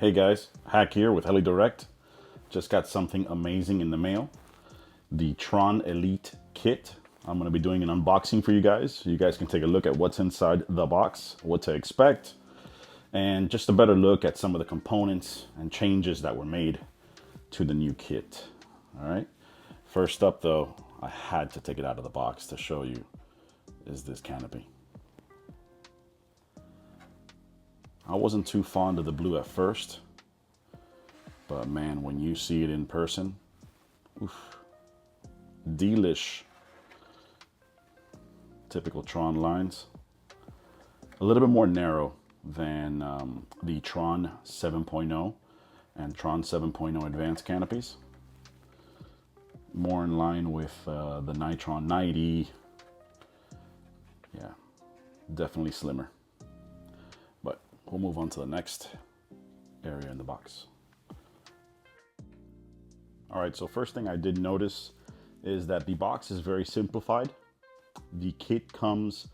Hey guys, HAQ here with Heli Direct. Just got something amazing in the mail. The Tron Elite kit. I'm going to be doing an unboxing for you guys. You guys can take a look at what's inside the box, what to expect, and just a better look at some of the components and changes that were made to the new kit. All right. First up though, I had to take it out of the box to show you, is this canopy. I wasn't too fond of the blue at first, but man, when you see it in person, oof, delish. Typical Tron lines. A little bit more narrow than the Tron 7.0 and Tron 7.0 advanced canopies. More in line with the Nitron 90. Yeah, definitely slimmer. But we'll move on to the next area in the box. All right, so first thing I did notice is that the box is very simplified. The kit comes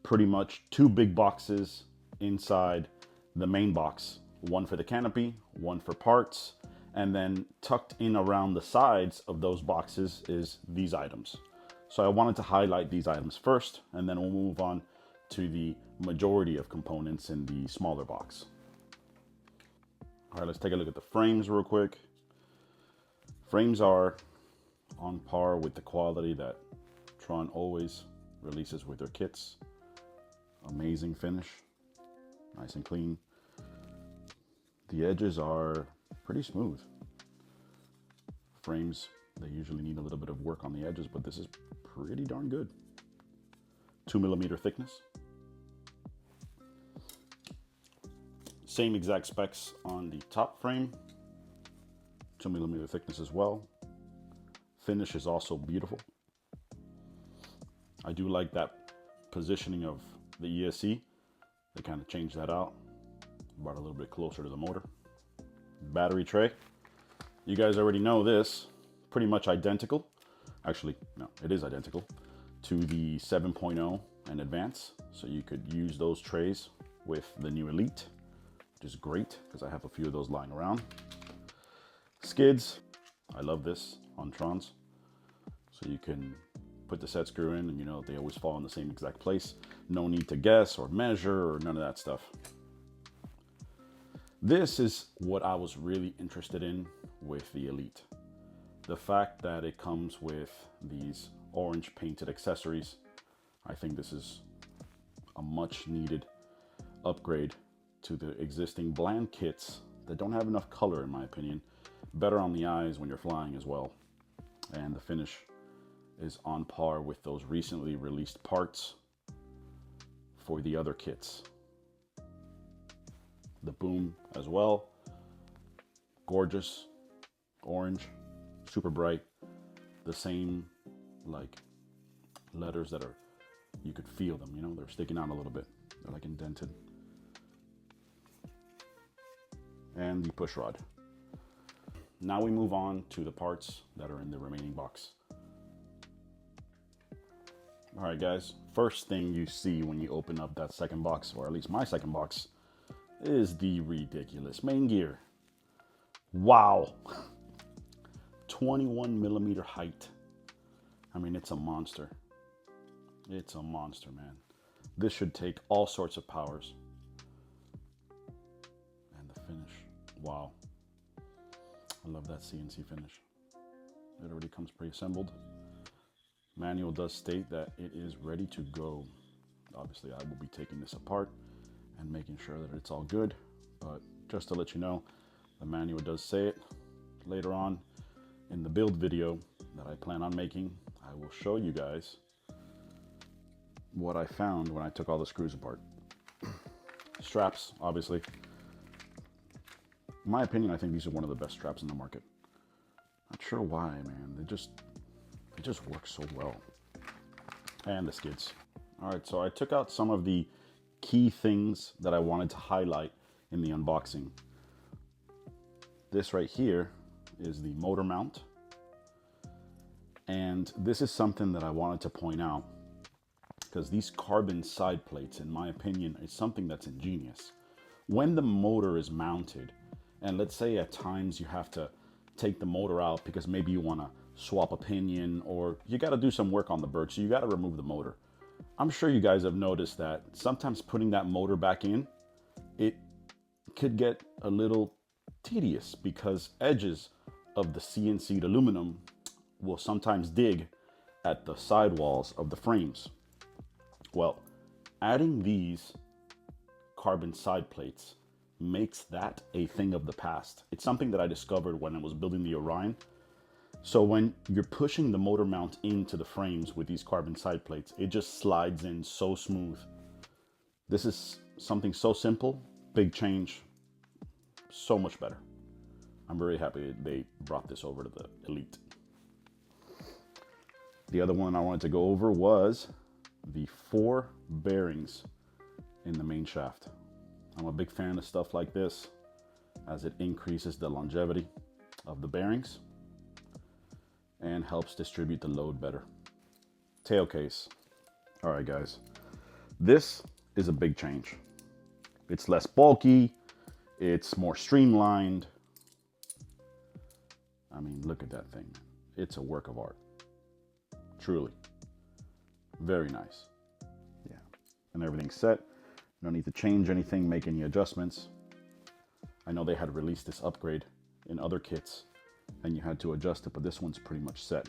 pretty much two big boxes inside the main box. One for the canopy, one for parts, and then tucked in around the sides of those boxes is these items. So I wanted to highlight these items first, and then we'll move on to the majority of components in the smaller box. All right, let's take a look at the frames real quick. Frames are on par with the quality that Tron always releases with their kits. Amazing finish, nice and clean. The edges are pretty smooth. Frames, they usually need a little bit of work on the edges, but this is pretty darn good. 2mm thickness. Same exact specs on the top frame. 2mm thickness as well. Finish is also beautiful. I do like that positioning of the ESC. They kind of changed that out, brought a little bit closer to the motor. Battery tray, you guys already know this, pretty much identical. Actually, no, it is identical to the 7.0 and Advance. So you could use those trays with the new Elite, which is great because I have a few of those lying around. Skids, I love this on Trons. So you can put the set screw in and you know they always fall in the same exact place. No need to guess or measure or none of that stuff. This is what I was really interested in with the Elite. The fact that it comes with these orange painted accessories. I think this is a much needed upgrade to the existing bland kits that don't have enough color in my opinion. Better on the eyes when you're flying as well. And the finish is on par with those recently released parts for the other kits. The boom as well, gorgeous, orange, super bright, the same like letters that are, you could feel them, you know, they're sticking out a little bit, they're like indented. And the push rod. Now we move on to the parts that are in the remaining box. All right, guys, first thing you see when you open up that second box, or at least my second box, is the ridiculous main gear. Wow. 21mm height. I mean, it's a monster. It's a monster, man. This should take all sorts of powers. And the finish, wow. I love that CNC finish. It already comes pre-assembled. Manual does state that it is ready to go. Obviously, I will be taking this apart and making sure that it's all good. But just to let you know, the manual does say it. Later on in the build video that I plan on making, I will show you guys what I found when I took all the screws apart. Straps, obviously. In my opinion, I think these are one of the best straps in the market. Not sure why, man. It just works so well. And the skids. All right, so I took out some of the key things that I wanted to highlight in the unboxing. This right here is the motor mount. And this is something that I wanted to point out because these carbon side plates, in my opinion, is something that's ingenious. When the motor is mounted, And let's say at times you have to take the motor out because maybe you want to swap a pinion or you got to do some work on the bird, so you got to remove the motor. I'm sure you guys have noticed that sometimes putting that motor back in, it could get a little tedious because edges of the CNC'd aluminum will sometimes dig at the sidewalls of the frames. Well, adding these carbon side plates makes that a thing of the past. It's something that I discovered when I was building the Orion. So when you're pushing the motor mount into the frames with these carbon side plates, it just slides in so smooth. This is something so simple, big change, so much better. I'm very happy they brought this over to the Elite. The other one I wanted to go over was the 4 bearings in the main shaft. I'm a big fan of stuff like this as it increases the longevity of the bearings and helps distribute the load better. Tail case. All right, guys, this is a big change. It's less bulky, it's more streamlined. I mean, look at that thing. It's a work of art, truly. Very nice. Yeah, and everything's set. No need to change anything, make any adjustments. I know they had released this upgrade in other kits and you had to adjust it, but this one's pretty much set.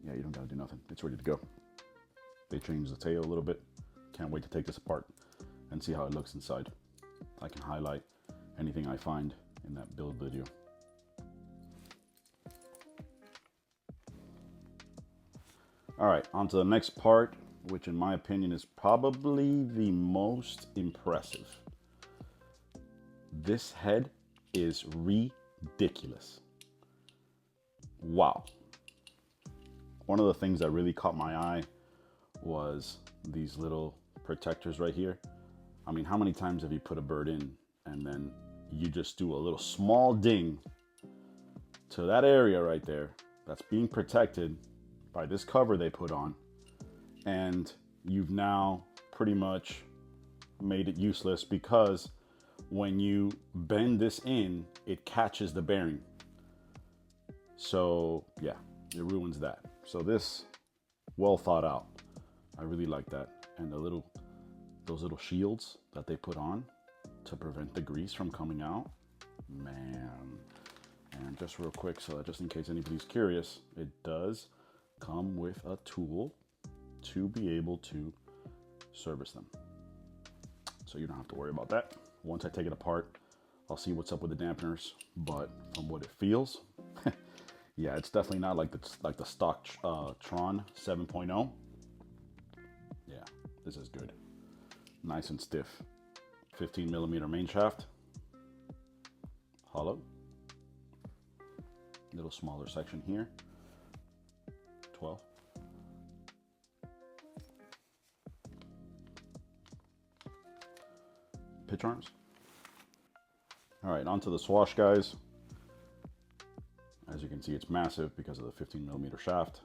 Yeah, you don't gotta do nothing. It's ready to go. They changed the tail a little bit. Can't wait to take this apart and see how it looks inside. I can highlight anything I find in that build video. All right, on to the next part, which in my opinion is probably the most impressive. This head is ridiculous. Wow. One of the things that really caught my eye was these little protectors right here. I mean, how many times have you put a bird in and then you just do a little small ding to that area right there that's being protected by this cover they put on, and you've now pretty much made it useless because when you bend this in, it catches the bearing. So yeah, it ruins that. So this, well thought out. I really like that. And those little shields that they put on to prevent the grease from coming out, man. And just real quick, so that just in case anybody's curious, it does come with a tool to be able to service them. So you don't have to worry about that. Once I take it apart, I'll see what's up with the dampeners, but from what it feels, yeah, it's definitely not like the stock Tron 7.0. Yeah, this is good. Nice and stiff. 15mm main shaft. Hollow. Little smaller section here. 12. Pitch arms. All right, onto the swash, guys. As you can see, it's massive because of the 15mm shaft.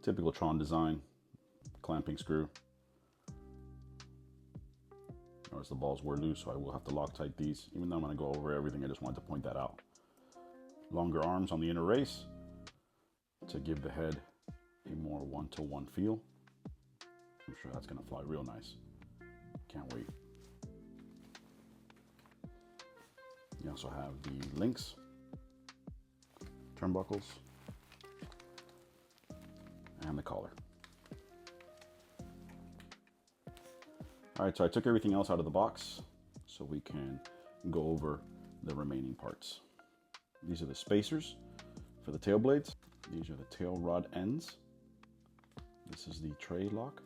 Typical Tron design. Clamping screw. Notice the balls were loose, so I will have to Loctite these. Even though I'm going to go over everything, I just wanted to point that out. Longer arms on the inner race to give the head a more one-to-one feel. I'm sure that's going to fly real nice. Can't wait. You also have the links, turnbuckles, and the collar. All right, so I took everything else out of the box so we can go over the remaining parts. These are the spacers for the tail blades. These are the tail rod ends. This is the tray lock.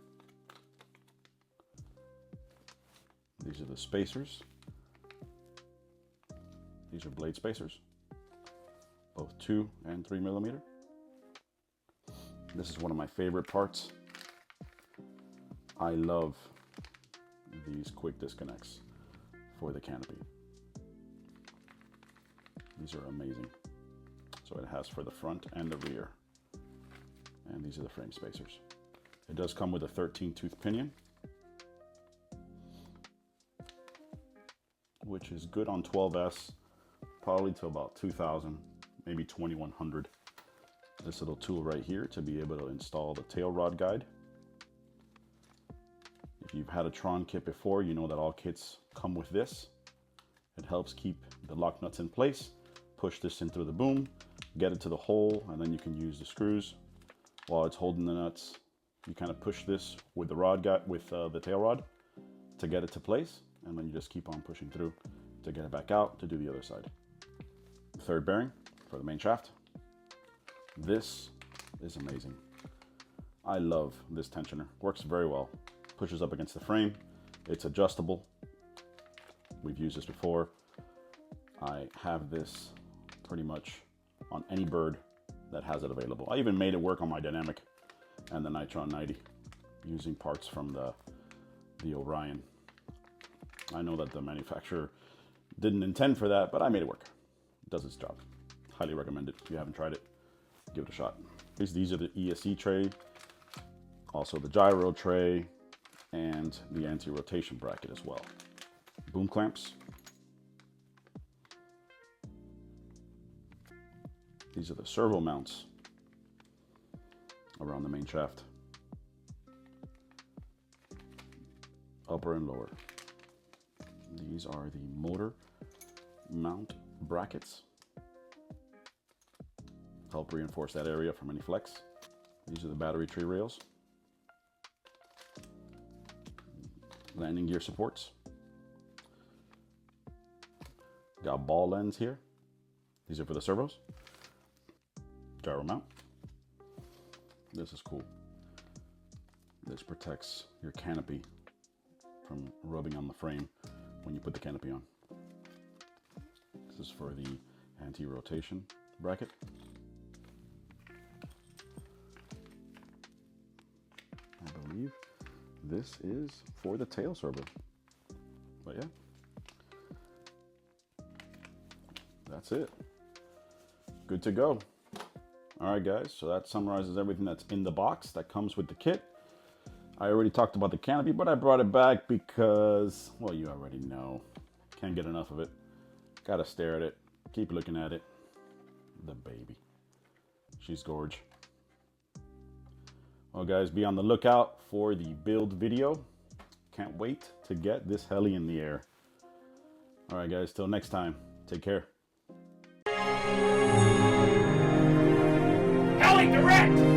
These are the spacers. These are blade spacers, both 2 and 3mm. This is one of my favorite parts. I love these quick disconnects for the canopy. These are amazing. So it has for the front and the rear. And these are the frame spacers. It does come with a 13-tooth pinion, which is good on 12S, probably to about 2,000, maybe 2,100. This little tool right here to be able to install the tail rod guide. If you've had a Tron kit before, you know that all kits come with this. It helps keep the lock nuts in place. Push this in through the boom, get it to the hole, and then you can use the screws while it's holding the nuts. You kind of push this with the rod guide, with the tail rod, to get it to place, and then you just keep on pushing through to get it back out to do the other side. Third bearing for the main shaft. This is amazing. I love this tensioner. Works very well. Pushes up against the frame. It's adjustable. We've used this before. I have this pretty much on any bird that has it available. I even made it work on my Dynamic and the Nitron 90 using parts from the Orion. I know that the manufacturer didn't intend for that, but I made it work. It does its job. Highly recommend it. If you haven't tried it, give it a shot. These are the ESC tray, also the gyro tray, and the anti-rotation bracket as well. Boom clamps. These are the servo mounts around the main shaft. Upper and lower. These are the motor mount brackets. Help reinforce that area from any flex. These are the battery tree rails. Landing gear supports. Got ball ends here. These are for the servos. Gyro mount. This is cool. This protects your canopy from rubbing on the frame when you put the canopy on. This is for the anti-rotation bracket. I believe this is for the tail servo. But yeah, that's it. Good to go. All right, guys, so that summarizes everything that's in the box that comes with the kit. I already talked about the canopy, but I brought it back because, well, you already know. Can't get enough of it. Gotta stare at it. Keep looking at it. The baby. She's gorge. Well, guys, be on the lookout for the build video. Can't wait to get this heli in the air. All right, guys, till next time. Take care. Heli direct!